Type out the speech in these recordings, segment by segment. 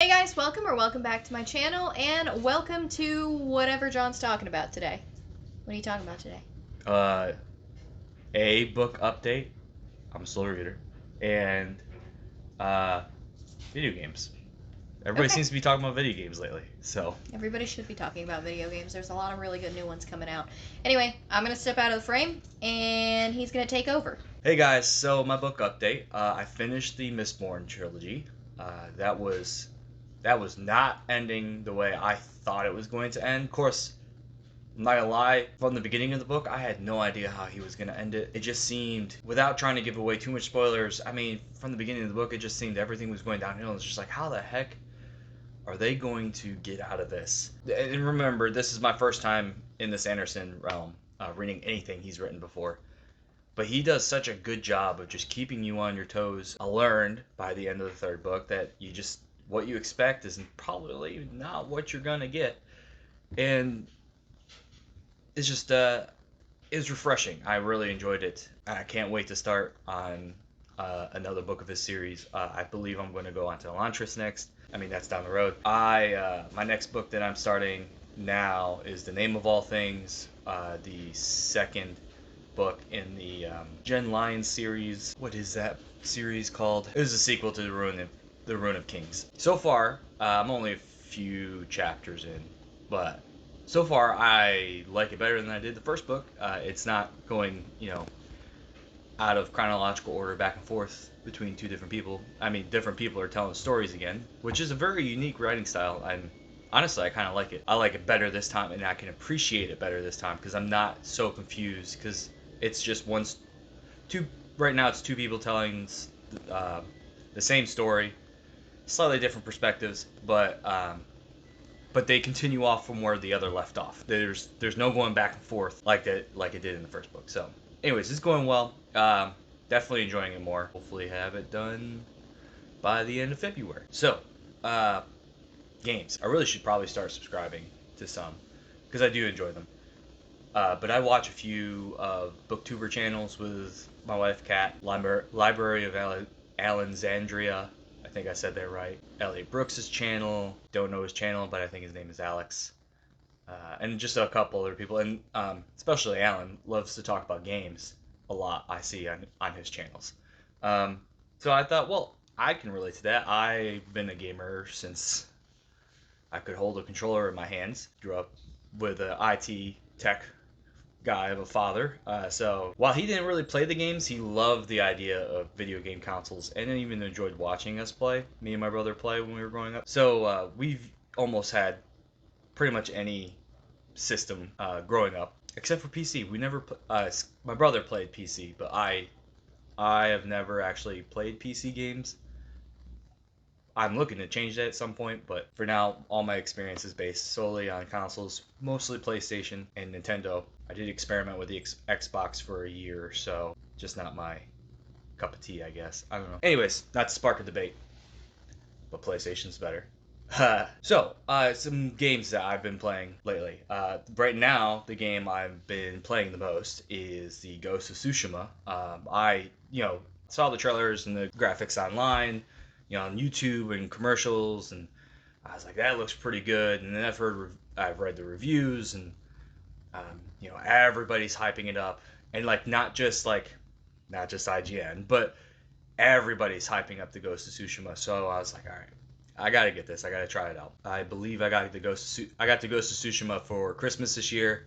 Hey guys, welcome back to my channel, and welcome to whatever John's talking about today. What are you talking about today? uh, a book update. I'm a slow reader, and uh, video games. Everybody Okay, seems to be talking about video games lately. So, everybody should be talking about video games. There's a lot of really good new ones coming out. Anyway, I'm gonna step out of the frame, and he's gonna take over. hey guys. So my book update. I finished the Mistborn trilogy. That was not ending the way I thought it was going to end. Of course, I'm not gonna lie, from the beginning of the book, I had no idea how he was gonna end it. It just seemed, without trying to give away too much spoilers, I mean, from the beginning of the book, it just seemed everything was going downhill. It's just like, how the heck are they going to get out of this? And remember, this is my first time in the Sanderson realm reading anything he's written before. But he does such a good job of just keeping you on your toes. I learned by the end of the third book that what you expect is probably not what you're gonna get. And it's just it was refreshing. I really enjoyed it. I can't wait to start on another book of his series. I believe I'm going to go on to Elantris next. I mean, that's down the road. My next book that I'm starting now is The Name of All Things, the second book in the Gen Lion series. What is that series called? It was a sequel to the Ruin of Kings. So far, I'm only a few chapters in, but so far I like it better than I did the first book. It's not going, out of chronological order back and forth between two different people. I mean, different people are telling stories again, which is a very unique writing style. And honestly, I kind of like it. I like it better this time, and I can appreciate it better this time because I'm not so confused. Because it's just two. Right now, it's two people telling uh, the same story, slightly different perspectives, but they continue off from where the other left off. There's no going back and forth like it did in the first book. So, anyways, it's going well. Definitely enjoying it more. Hopefully, have it done by the end of February. So, uh, games. I really should probably start subscribing to some because I do enjoy them. But I watch a few booktuber channels with my wife, Kat. Library of Alexandria. I think I said that right. Elliot Brooks's channel. Don't know his channel, but I think his name is Alex. And just a couple other people, and especially Alan loves to talk about games a lot. I see on his channels. Um, so I thought, well, I can relate to that. I've been a gamer since I could hold a controller in my hands. Grew up with an IT tech guy of a father. So while he didn't really play the games, he loved the idea of video game consoles and even enjoyed watching us play. Me and my brother play when we were growing up. So we've almost had pretty much any system growing up, except for PC. We never. My brother played PC, but I have never actually played PC games. I'm looking to change that at some point, but for now, all my experience is based solely on consoles, mostly PlayStation and Nintendo. I did experiment with the Xbox for a year or so, just not my cup of tea, I guess. I don't know. Anyways, not to spark a debate, but PlayStation's better. Some games that I've been playing lately. Right now, the game I've been playing the most is the Ghost of Sushima. I saw the trailers and the graphics online, on YouTube and commercials, and I was like, that looks pretty good. And then I've read the reviews, and everybody's hyping it up, and not just IGN, but everybody's hyping up the Ghost of Tsushima. So I was like, all right, I gotta get this. I gotta try it out. I believe I got the Ghost of Tsushima for Christmas this year.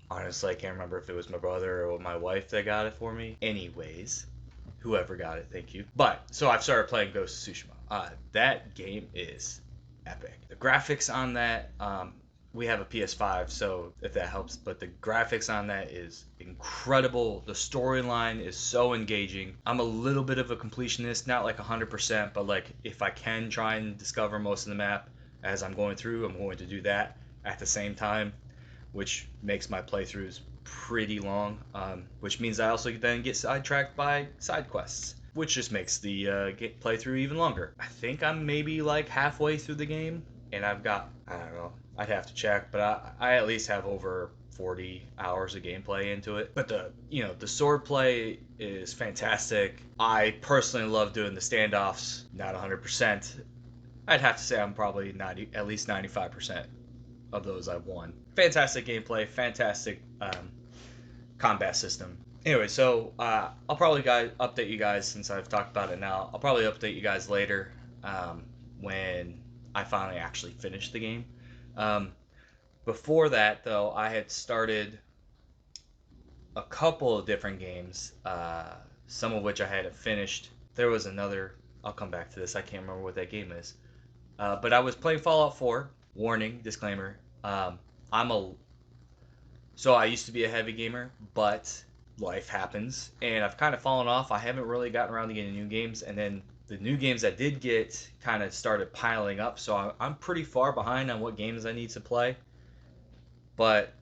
Honestly, I can't remember if it was my brother or my wife that got it for me. Anyways, whoever got it, thank you. But so I've started playing Ghost of Tsushima. That game is epic. The graphics on that, we have a PS5, so if that helps. But the graphics on that is incredible. The storyline is so engaging. I'm a little bit of a completionist, not like 100%, but like if I can try and discover most of the map as I'm going through, I'm going to do that at the same time, which makes my playthroughs pretty long. Which means I also then get sidetracked by side quests, which just makes the playthrough even longer. I think I'm maybe like halfway through the game, and I've got, I don't know, I'd have to check, but I at least have over 40 hours of gameplay into it. But the sword play is fantastic. I personally love doing the standoffs, not 100%, I'd have to say I'm probably at least 95% of those I've won. Fantastic gameplay, fantastic combat system. Anyway, so I'll probably update you guys since I've talked about it now. I'll probably update you guys later when I finally actually finish the game. Um, Before that, though, I had started a couple of different games, some of which I hadn't finished. There was another. I'll come back to this. I can't remember what that game is. But I was playing Fallout 4. Warning, disclaimer. I'm a So I used to be a heavy gamer, but life happens, and I've kind of fallen off. I haven't really gotten around to getting new games, and then the new games I did get kind of started piling up. So I'm pretty far behind on what games I need to play, but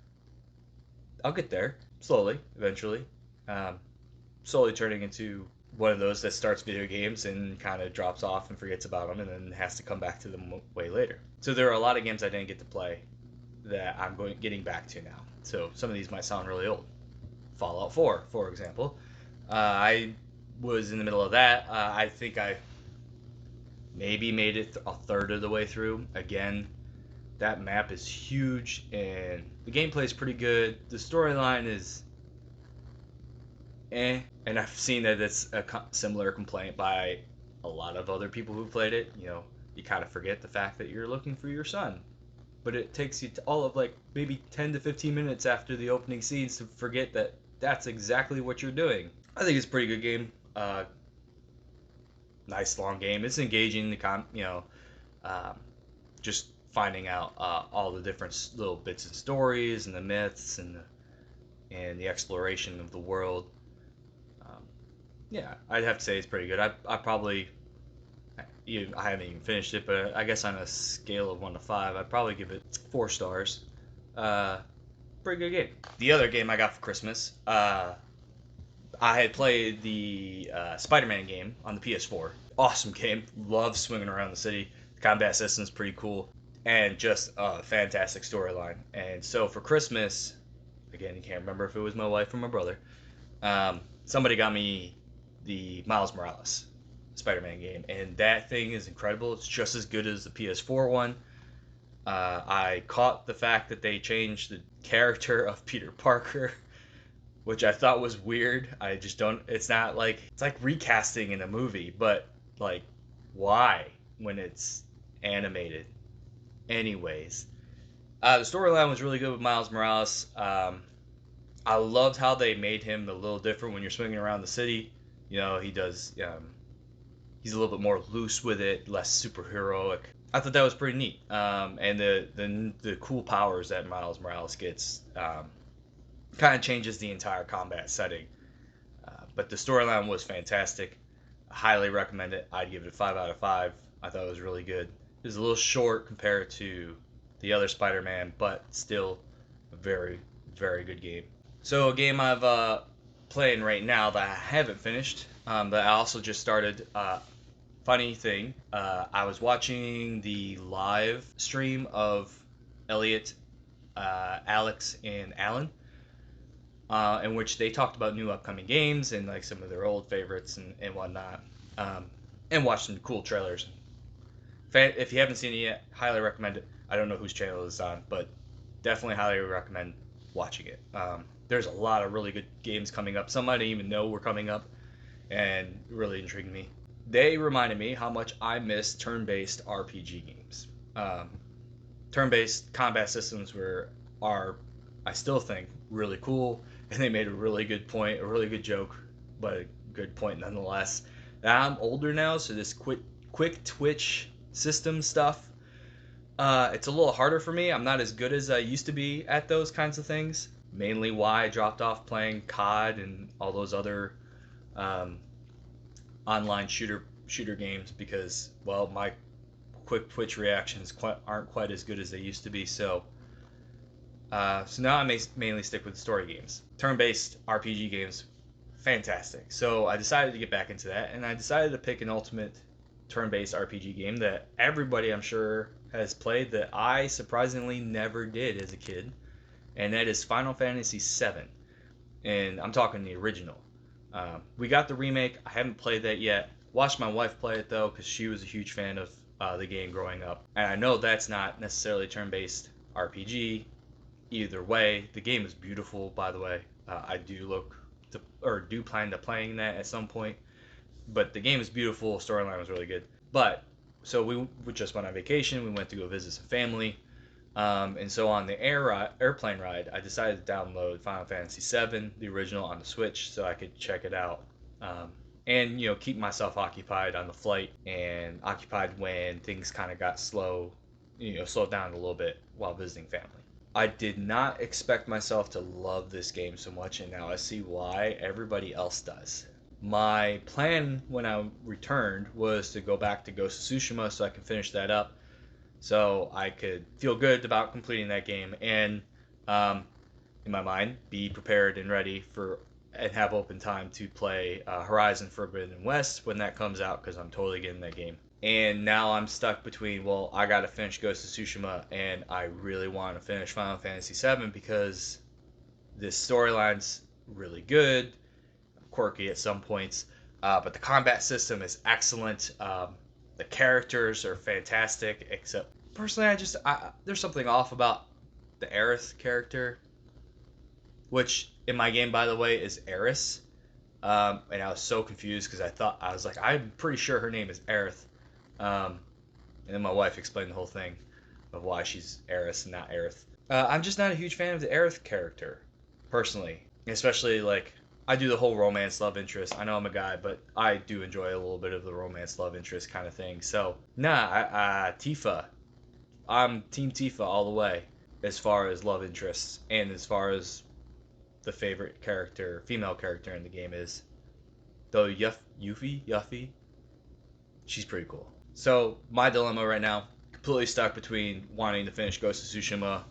I'll get there slowly, eventually. Um, Slowly turning into one of those that starts video games and kind of drops off and forgets about them, and then has to come back to them way later. So there are a lot of games I didn't get to play that I'm getting back to now. So some of these might sound really old. Fallout 4, for example. I was in the middle of that. I think I maybe made it a third of the way through. Again, that map is huge and the gameplay is pretty good. The storyline is and I've seen that it's a similar complaint by a lot of other people who played it. You kind of forget the fact that you're looking for your son, but it takes you to all of like maybe 10 to 15 minutes after the opening scenes to forget that that's exactly what you're doing. I think it's a pretty good game. Nice long game. It's engaging. Um, just finding out all the different little bits and stories and the myths and the exploration of the world. Yeah, I'd have to say it's pretty good. I probably I haven't even finished it, but I guess on a scale of 1 to 5, I'd probably give it 4 stars. Pretty good game. The other game I got for Christmas, I had played the Spider-Man game on the PS4. Awesome game. Love swinging around the city. The combat system's pretty cool, and just a fantastic storyline. And so for Christmas, again, you can't remember if it was my wife or my brother. Somebody got me the Miles Morales Spider-Man game, and that thing is incredible. It's just as good as the PS4 one. I caught the fact that they changed the character of Peter Parker, which I thought was weird. I just don't. It's not like it's like recasting in a movie, but like, why when it's animated? Anyways, the storyline was really good with Miles Morales. I loved how they made him a little different when you're swinging around the city. He does. He's a little bit more loose with it, less superheroic. I thought that was pretty neat. And the cool powers that Miles Morales gets kind of changes the entire combat setting. But the storyline was fantastic. I highly recommend it. I'd give it a 5 out of 5. I thought it was really good. It was a little short compared to the other Spider-Man, but still a very, very good game. So a game I've playing right now that I haven't finished, that I also just started. Funny thing, I was watching the live stream of Elliot, Alex, and Alan, in which they talked about new upcoming games and like some of their old favorites and whatnot, and watched some cool trailers. If you haven't seen it yet, highly recommend it. I don't know whose channel it's on, but definitely highly recommend watching it. There's a lot of really good games coming up. Some I didn't even know were coming up, and really intrigued me. They reminded me how much I miss turn-based RPG games. Turn-based combat systems are, I still think, really cool, and they made a really good point, a really good joke, but a good point nonetheless. I'm older now, so this quick twitch system stuff, it's a little harder for me. I'm not as good as I used to be at those kinds of things. Mainly why I dropped off playing COD and all those other online shooter games, because, well, my quick twitch reactions aren't quite as good as they used to be. So now I mainly stick with story games. Turn-based RPG games, fantastic. So I decided to get back into that, and I decided to pick an ultimate turn-based RPG game that everybody, I'm sure, has played that I surprisingly never did as a kid, and that is Final Fantasy VII. And I'm talking the original. We got the remake. I haven't played that yet. Watched my wife play it though, because she was a huge fan of the game growing up. And I know that's not necessarily turn-based RPG. Either way, the game is beautiful, by the way. I do plan to playing that at some point. But the game is beautiful. Storyline was really good. But so we just went on vacation. We went to go visit some family. And so on the airplane ride, I decided to download Final Fantasy VII, the original, on the Switch, so I could check it out. And keep myself occupied on the flight and occupied when things kind of got slowed down a little bit while visiting family. I did not expect myself to love this game so much, and now I see why everybody else does. My plan when I returned was to go back to Ghost of Sushima so I can finish that up, so I could feel good about completing that game and, in my mind, be prepared and ready and have open time to play Horizon Forbidden West when that comes out, because I'm totally getting that game. And now I'm stuck between, well, I gotta finish Ghost of Tsushima, and I really want to finish Final Fantasy VII because this storyline's really good, quirky at some points, but the combat system is excellent. The characters are fantastic, except personally, there's something off about the Aerith character, which in my game, by the way, is Eris. And I was so confused because I was like, I'm pretty sure her name is Aerith. And then my wife explained the whole thing of why she's Eris and not Aerith. I'm just not a huge fan of the Aerith character, personally. Especially, like, I do the whole romance love interest. I know I'm a guy, but I do enjoy a little bit of the romance love interest kind of thing. So, Tifa. I'm Team Tifa all the way as far as love interests and as far as the favorite character, female character in the game is. Though Yuffie, she's pretty cool. So my dilemma right now, completely stuck between wanting to finish Ghost of Tsushima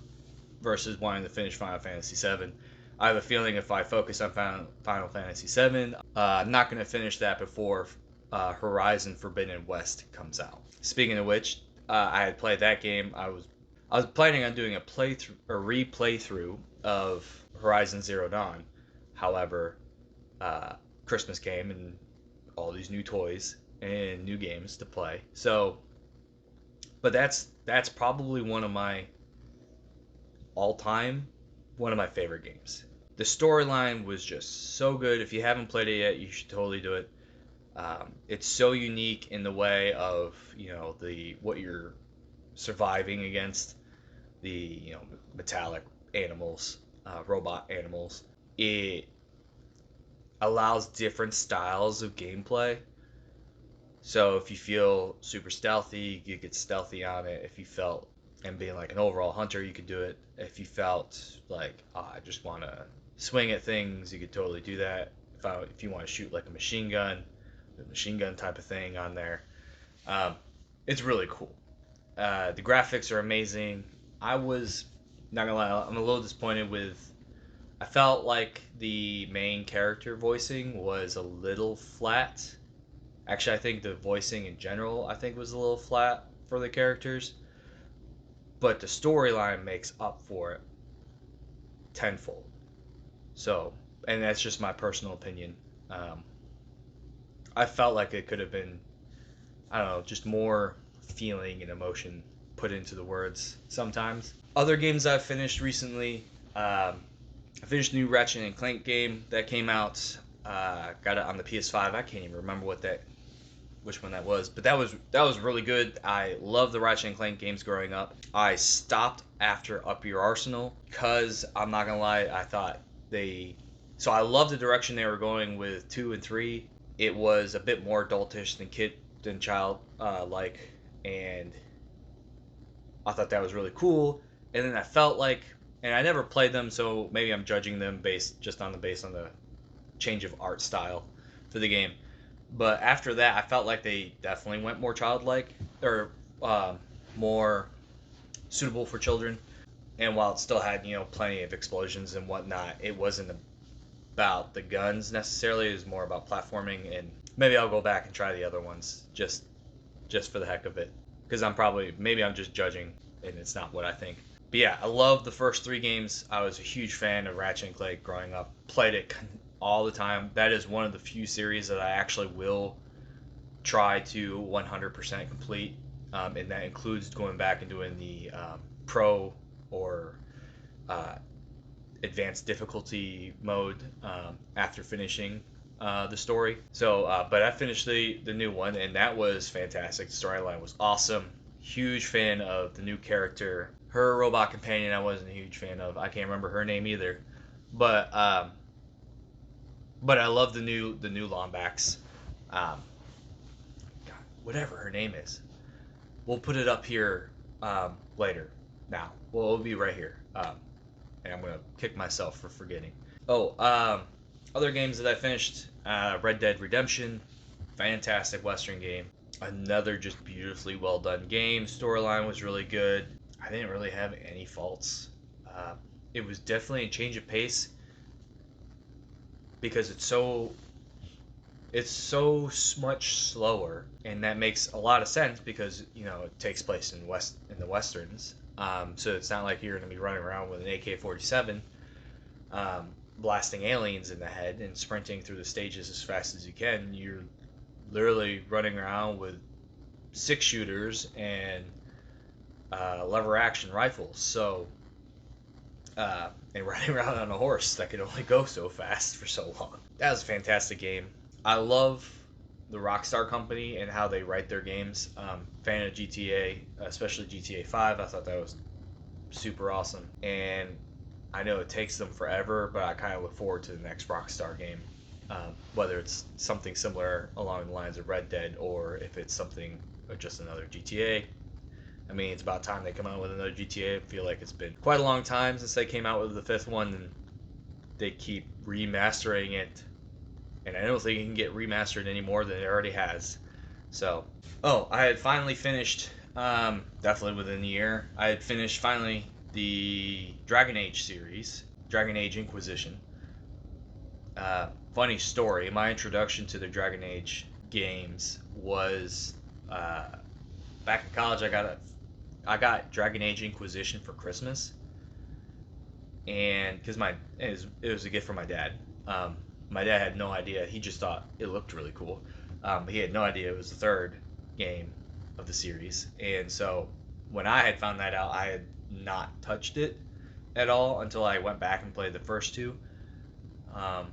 versus wanting to finish Final Fantasy VII. I have a feeling if I focus on Final Fantasy VII, I'm not going to finish that before Horizon Forbidden West comes out. Speaking of which, I had played that game. I was planning on doing a replay through of Horizon Zero Dawn. However, Christmas came and all these new toys and new games to play. So, but that's probably one of my favorite games. The storyline was just so good. If you haven't played it yet, you should totally do it. It's so unique in the way of what you're surviving against, the metallic animals, robot animals. It allows different styles of gameplay. So if you feel super stealthy, you get stealthy on it. If you felt and being like an overall hunter, you could do it. If you felt like I just want to swing at things, you could totally do that. If you want to shoot like a machine gun type of thing on there, it's really cool. The graphics are amazing. I was not gonna lie, I'm a little disappointed with. I felt like the main character voicing was a little flat. Actually, I think the voicing in general, was a little flat for the characters. But the storyline makes up for it tenfold. So, and that's just my personal opinion. I felt like it could have been, I don't know, just more feeling and emotion put into the words sometimes. Other games I've finished recently, I finished the new Ratchet and Clank game that came out. Got it on the PS5. I can't even remember which one that was, but that was really good. I love the Ratchet and Clank games growing up. I stopped after Up Your Arsenal because I'm not gonna lie, so I love the direction they were going with 2 and 3. It was a bit more adultish than child like, and I thought that was really cool. And then I felt like, and I never played them, so maybe I'm judging them based on the change of art style for the game. But after that, I felt like they definitely went more childlike, or more suitable for children. And while it still had, plenty of explosions and whatnot, it wasn't about the guns necessarily. It was more about platforming, and maybe I'll go back and try the other ones just for the heck of it. Because maybe I'm just judging, and it's not what I think. But yeah, I love the first 3 games. I was a huge fan of Ratchet and Clank growing up. Played it all the time. That is one of the few series that I actually will try to 100% complete. and that includes going back and doing the pro or uh, advanced difficulty mode after finishing the story. So, but I finished the new one, and that was fantastic. The storyline was awesome. Huge fan of the new character. Her robot companion, I wasn't a huge fan of. I can't remember her name either, but I love the new Lombax. Um, God, whatever her name is, we'll put it up here later. Now, well, it'll be right here. And I'm gonna kick myself for forgetting. Oh, other games that I finished: Red Dead Redemption, fantastic Western game. Another just beautifully well done game. Storyline was really good. I didn't really have any faults. Uh, it was definitely a change of pace because it's so much slower, and that makes a lot of sense because it takes place in the westerns. So it's not like you're going to be running around with an AK-47, blasting aliens in the head and sprinting through the stages as fast as you can. You're literally running around with 6 shooters and lever action rifles. So and running around on a horse that could only go so fast for so long. That was a fantastic game. I love the Rockstar Company and how they write their games. Fan of GTA, especially GTA 5. I thought that was super awesome. And I know it takes them forever, but I kind of look forward to the next Rockstar game. Whether it's something similar along the lines of Red Dead or if it's something just another GTA. I mean, it's about time they come out with another GTA. I feel like it's been quite a long time since they came out with the 5th one, and they keep remastering it. And I don't think it can get remastered any more than it already has. So, I had finally finished, definitely within a year, I had finished finally the Dragon Age series, Dragon Age Inquisition. Funny story, my introduction to the Dragon Age games was back in college. I got Dragon Age Inquisition for Christmas, and because it was a gift from my dad. My dad had no idea. He just thought it looked really cool. He had no idea it was the third game of the series, and so when I had found that out, I had not touched it at all until I went back and played the first two. Um,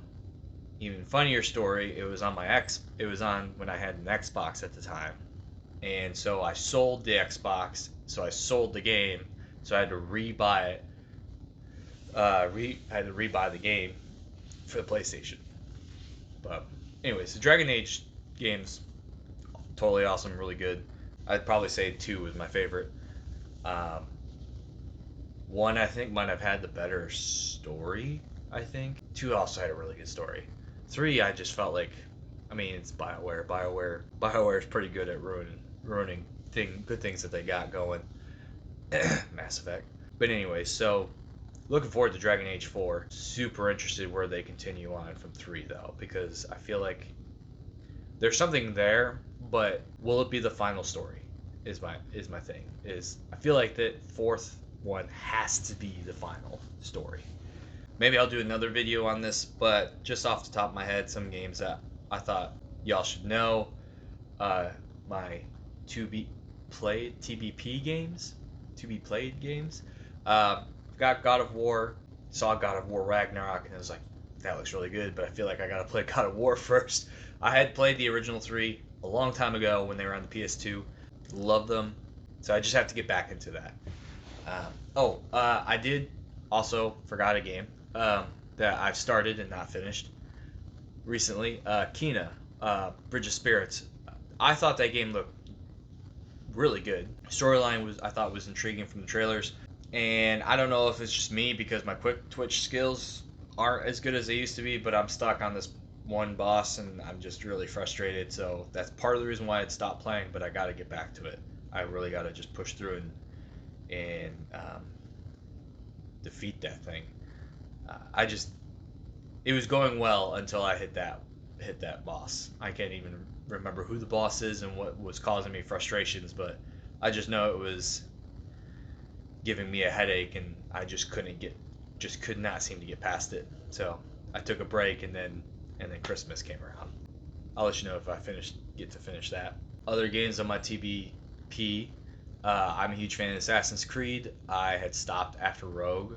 Even funnier story, it was on when I had an Xbox at the time, and so I sold the Xbox, so I sold the game, so I had to rebuy it. I had to rebuy the game for the PlayStation. But anyways, the Dragon Age games totally awesome, really good. I'd probably say 2 was my favorite. Um, 1 I think might have had the better story. I think 2 also had a really good story. 3 I just felt like, I mean, it's BioWare. BioWare is pretty good at ruining good things that they got going. Mass Effect. But anyway, so looking forward to Dragon Age 4. Super interested where they continue on from 3 though, because I feel like there's something there, but will it be the final story? Is my thing. I feel like that 4th one has to be the final story. Maybe I'll do another video on this, but just off the top of my head, some games that I thought y'all should know. My to be played TBP games, to be played games. Got God of War, saw God of War Ragnarok, and I was like, that looks really good, but I feel like I gotta play God of War first. I had played the original 3 a long time ago when they were on the PS2. Love them, so I just have to get back into that. I did also forgot a game that I've started and not finished recently. Kena, Bridge of Spirits. I thought that game looked really good. Storyline I thought was intriguing from the trailers, and I don't know if it's just me because my quick twitch skills aren't as good as they used to be, but I'm stuck on this one boss and I'm just really frustrated. So that's part of the reason why I'd stopped playing, but I got to get back to it. I really got to just push through and defeat that thing. It was going well until I hit that boss. I can't even remember who the boss is and what was causing me frustrations, but I just know it was giving me a headache, and I just could not seem to get past it. So I took a break, and then Christmas came around. I'll let you know if I get to finish that. Other games on my TBP I'm a huge fan of Assassin's Creed. I had stopped after Rogue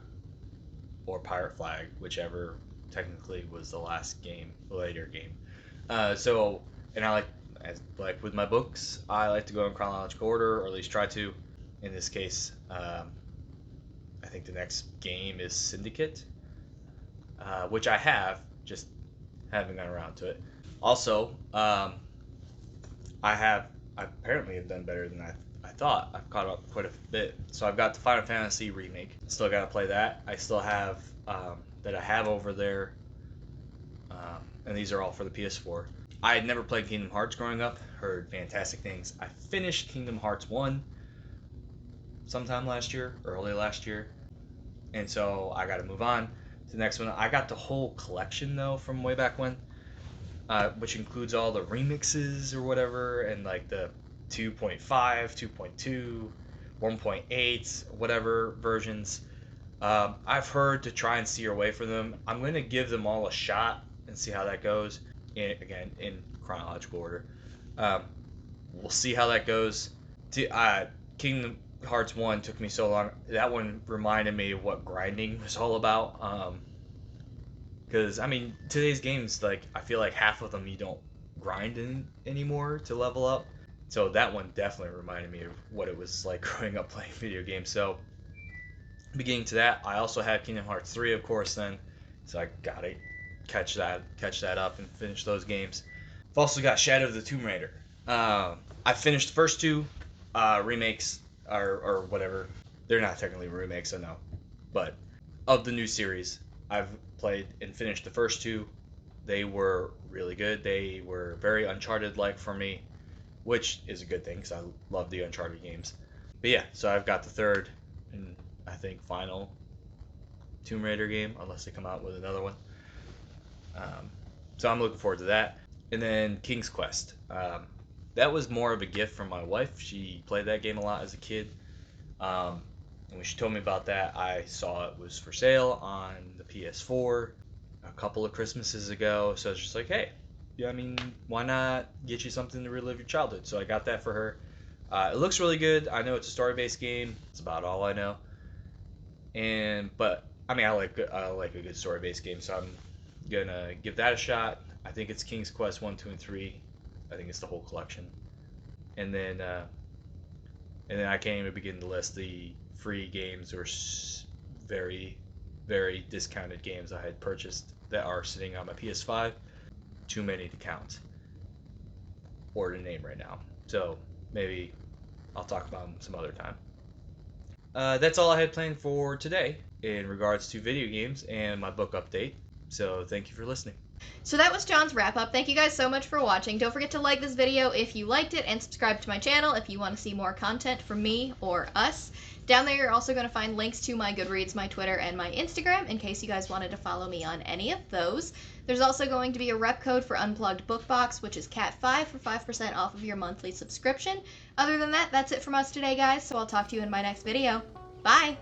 or Pirate Flag, whichever technically was the last game, the later game. And I like with my books, I like to go in chronological order, or at least try to. In this case, I think the next game is Syndicate, which I have, just haven't gotten around to it. Also, I apparently have done better than I thought. I've caught up quite a bit. So I've got the Final Fantasy remake. Still got to play that. I still have that I have over there, and these are all for the PS4. I had never played Kingdom Hearts growing up. Heard fantastic things. I finished Kingdom Hearts 1 sometime last year, early last year, and so I got to move on to the next one. I got the whole collection though from way back when, which includes all the remixes or whatever, and like the 2.5, 2.2, 1.8, whatever versions. I've heard to try and steer away from them. I'm going to give them all a shot and see how that goes. Again, in chronological order. We'll see how that goes. Kingdom Hearts 1 took me so long. That one reminded me of what grinding was all about. Because, I mean, today's games, like, I feel like half of them you don't grind in anymore to level up. So that one definitely reminded me of what it was like growing up playing video games. So, beginning to that, I also had Kingdom Hearts 3, of course, then. So I gotta catch that up and finish those games. I've also got Shadow of the Tomb Raider. I finished the first two remakes, or whatever. They're not technically remakes, I know. But of the new series, I've played and finished the first two. They were really good. They were very Uncharted-like for me, which is a good thing because I love the Uncharted games. But yeah, so I've got the third and I think final Tomb Raider game, unless they come out with another one. So I'm looking forward to that. And then King's Quest. That was more of a gift from my wife. She played that game a lot as a kid. And when she told me about that, I saw it was for sale on the PS4 a couple of Christmases ago. So I was just like, hey, yeah, I mean, why not get you something to relive your childhood? So I got that for her. It looks really good. I know it's a story-based game. It's about all I know. But I mean, I like a good story-based game, so I'm gonna give that a shot. I think it's King's Quest 1, 2, and 3. I think it's the whole collection. And then I can't even begin to list the free games or very, very discounted games I had purchased that are sitting on my PS5. Too many to count or to name right now. So maybe I'll talk about them some other time. That's all I had planned for today in regards to video games and my book update. So thank you for listening. So that was John's wrap up. Thank you guys so much for watching. Don't forget to like this video if you liked it and subscribe to my channel if you want to see more content from me or us. Down there you're also going to find links to my Goodreads, my Twitter, and my Instagram in case you guys wanted to follow me on any of those. There's also going to be a rep code for Unplugged Book Box, which is CAT5 for 5% off of your monthly subscription. Other than that, that's it from us today, guys, so I'll talk to you in my next video. Bye!